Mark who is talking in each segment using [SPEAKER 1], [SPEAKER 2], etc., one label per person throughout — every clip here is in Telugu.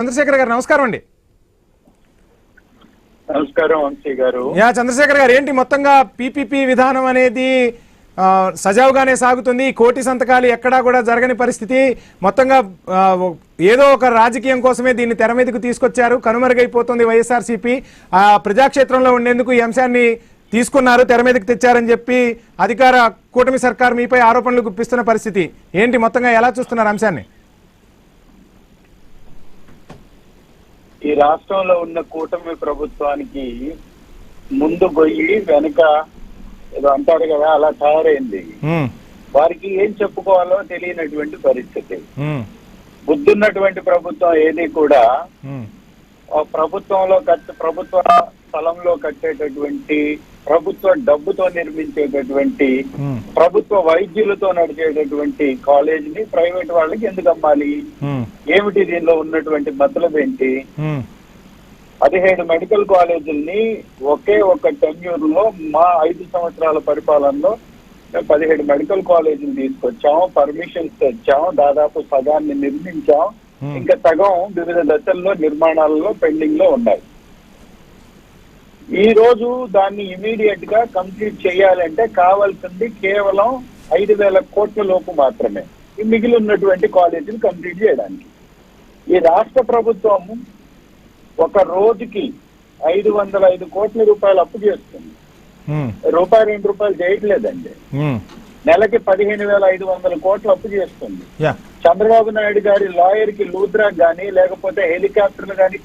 [SPEAKER 1] చంద్రశేఖర్ గారు నమస్కారం అండి.
[SPEAKER 2] నమస్కారం వంశీ గారు.
[SPEAKER 1] చంద్రశేఖర్ గారు, ఏంటి మొత్తంగా పీపీపీ విధానం అనేది సజావుగానే సాగుతుంది. కోటి సంతకాలు ఎక్కడా కూడా జరగని పరిస్థితి. మొత్తంగా ఏదో ఒక రాజకీయం కోసమే దీన్ని తెర మీదకు తీసుకొచ్చారు. కనుమరుగైపోతుంది వైఎస్ఆర్సీపీ. ప్రజాక్షేత్రంలో ఉండేందుకు ఈ అంశాన్ని తీసుకున్నారు, తెర మీదకి తెచ్చారని చెప్పి అధికార కూటమి సర్కార్ మీపై ఆరోపణలు గుప్పిస్తున్న పరిస్థితి ఏంటి? మొత్తంగా ఎలా చూస్తున్నారు అంశాన్ని?
[SPEAKER 2] ఈ రాష్ట్రంలో ఉన్న కూటమి ప్రభుత్వానికి ముందు పోయి వెనక ఏదో అంటారు కదా, అలా తయారైంది. వారికి ఏం చెప్పుకోవాలో తెలియనటువంటి పరిస్థితి. బుద్ధున్నటువంటి ప్రభుత్వం ఏది కూడా ప్రభుత్వంలో ప్రభుత్వ స్థలంలో కట్టేటటువంటి, ప్రభుత్వ డబ్బుతో నిర్మించేటటువంటి, ప్రభుత్వ వైద్యులతో నడిచేటటువంటి కాలేజీని ప్రైవేట్ వాళ్ళకి ఎందుకు అమ్మాలి? ఏమిటి దీనిలో ఉన్నటువంటి మతలబ్ ఏంటి? 17 మెడికల్ కాలేజీల్ని ఒకే ఒక టెన్యూర్ లో మా 5 సంవత్సరాల పరిపాలనలో 17 మెడికల్ కాలేజీలు తీసుకొచ్చాం, పర్మిషన్స్ తెచ్చాం, దాదాపు సగాన్ని నిర్మించాం, ఇంకా సగం వివిధ దశల్లో నిర్మాణాలలో పెండింగ్ లో ఉన్నాయి. ఈ రోజు దాన్ని ఇమీడియట్ గా కంప్లీట్ చేయాలంటే కావాల్సింది కేవలం 5,000 కోట్ల లోపు మాత్రమే ఈ మిగిలి ఉన్నటువంటి కాలేజీలు కంప్లీట్ చేయడానికి. ఈ రాష్ట్ర ప్రభుత్వం ఒక రోజుకి 505 కోట్ల రూపాయలు అప్పు చేస్తుంది. రూపాయి 2 రూపాయలు చేయట్లేదండి. నెలకి 15,500 కోట్లు అప్పు చేస్తుంది. చంద్రబాబు నాయుడు గారి లాయర్ కి లూద్రా గానీ లేకపోతే హెలికాప్టర్లు గానీ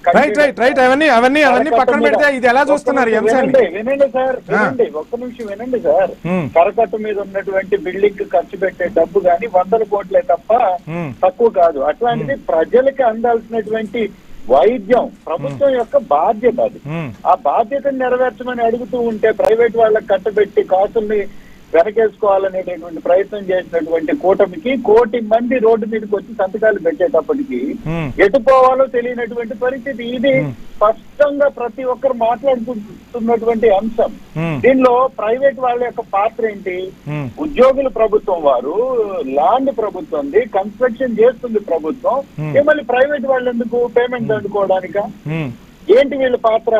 [SPEAKER 2] వినండి సార్, వినండి ఒక్క నిమిషం వినండి సార్. కరకట్ట మీద ఉన్నటువంటి బిల్డింగ్ కి ఖర్చు పెట్టే డబ్బు గానీ 100 కోట్లే తప్ప తక్కువ కాదు. అట్లాంటిది ప్రజలకి అందాల్సినటువంటి వైద్యం ప్రభుత్వం యొక్క బాధ్యత. అది ఆ బాధ్యతను నెరవేర్చమని అడుగుతూ ఉంటే ప్రైవేట్ వాళ్ళకి కట్టబెట్టి కాసుల్ని వెనకేసుకోవాలనేటటువంటి ప్రయత్నం చేసినటువంటి కూటమికి 1 కోటి మంది రోడ్డు మీదకి వచ్చి సంతకాలు పెట్టేటప్పటికి ఎటు పోవాలో తెలియనటువంటి పరిస్థితి. ఇది స్పష్టంగా ప్రతి ఒక్కరు మాట్లాడుకుంటున్నటువంటి అంశం. దీనిలో ప్రైవేట్ వాళ్ళ యొక్క పాత్ర ఏంటి? ఉద్యోగులు ప్రభుత్వం వారు, ల్యాండ్ ప్రభుత్వంది, కన్స్ట్రక్షన్ చేస్తుంది ప్రభుత్వం. మళ్ళీ ప్రైవేట్ వాళ్ళు ఎందుకు పేమెంట్ అందుకోవడానిక? ఏంటి వీళ్ళ పాత్ర?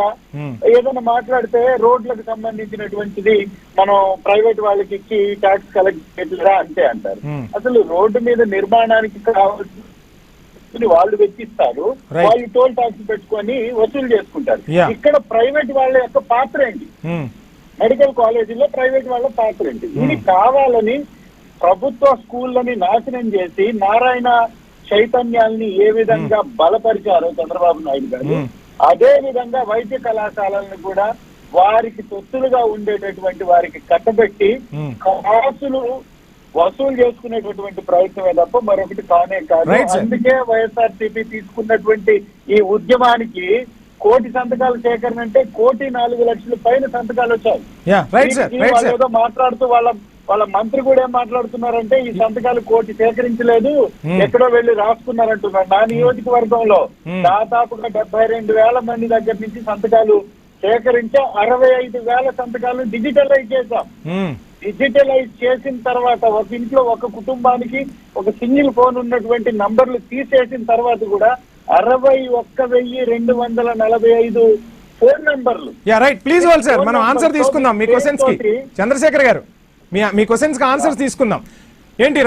[SPEAKER 2] ఏదైనా మాట్లాడితే రోడ్లకు సంబంధించినటువంటిది మనం ప్రైవేట్ వాళ్ళకి ఇచ్చి ట్యాక్స్ కలెక్ట్ చేయట్లేదా అంటే అంటారు. అసలు రోడ్డు మీద నిర్మాణానికి కావాల్సిన వాళ్ళు వెచ్చిస్తారు, వాళ్ళు టోల్ ట్యాక్స్ పెట్టుకొని వసూలు చేసుకుంటారు. ఇక్కడ ప్రైవేట్ వాళ్ళ యొక్క పాత్ర ఏంటి? మెడికల్ కాలేజీలో ప్రైవేట్ వాళ్ళ పాత్ర ఏంటి? ఇది కావాలని ప్రభుత్వ స్కూళ్ళని నాశనం చేసి నారాయణ చైతన్యాల్ని ఏ విధంగా బలపరిచారో చంద్రబాబు నాయుడు గారు, అదే విధంగా వైద్య కళాశాలలను కూడా వారికి తొత్తులుగా ఉండేటటువంటి వారికి కట్టబెట్టి కాసులు వసూలు చేసుకునేటటువంటి ప్రయత్నమే తప్ప మరొకటి కానే కాదు. అందుకే వైఎస్ఆర్సీపీ తీసుకున్నటువంటి ఈ ఉద్యమానికి 1 కోటి సంతకాల సేకరణ అంటే 1,04,00,000 పైన సంతకాలు వచ్చాయి. వాళ్ళు ఏదో మాట్లాడుతూ వాళ్ళ మంత్రి కూడా ఏం మాట్లాడుతున్నారంటే ఈ సంతకాలు 1 కోటి సేకరించలేదు, ఎక్కడో వెళ్లి రాసుకున్నారంటున్నారు. నా నియోజకవర్గంలో దాదాపుగా 72,000 మంది దగ్గర నుంచి సంతకాలు సేకరించాం. 65,000 సంతకాలను డిజిటలైజ్ చేశాం. డిజిటలైజ్ చేసిన తర్వాత ఒక ఇంట్లో ఒక కుటుంబానికి ఒక సింగిల్ ఫోన్ ఉన్నటువంటి నంబర్లు తీసేసిన తర్వాత కూడా 61,245 ఫోన్ నంబర్లు.
[SPEAKER 1] ప్లీజ్ హోల్డ్ సార్, మనం ఆన్సర్ తీసుకుందాం మీ క్వశ్చన్స్ కి. చంద్రశేఖర్ గారు, మీ క్వశ్చన్స్ కి ఆన్సర్స్ తీసుకుందాం. ఏంటి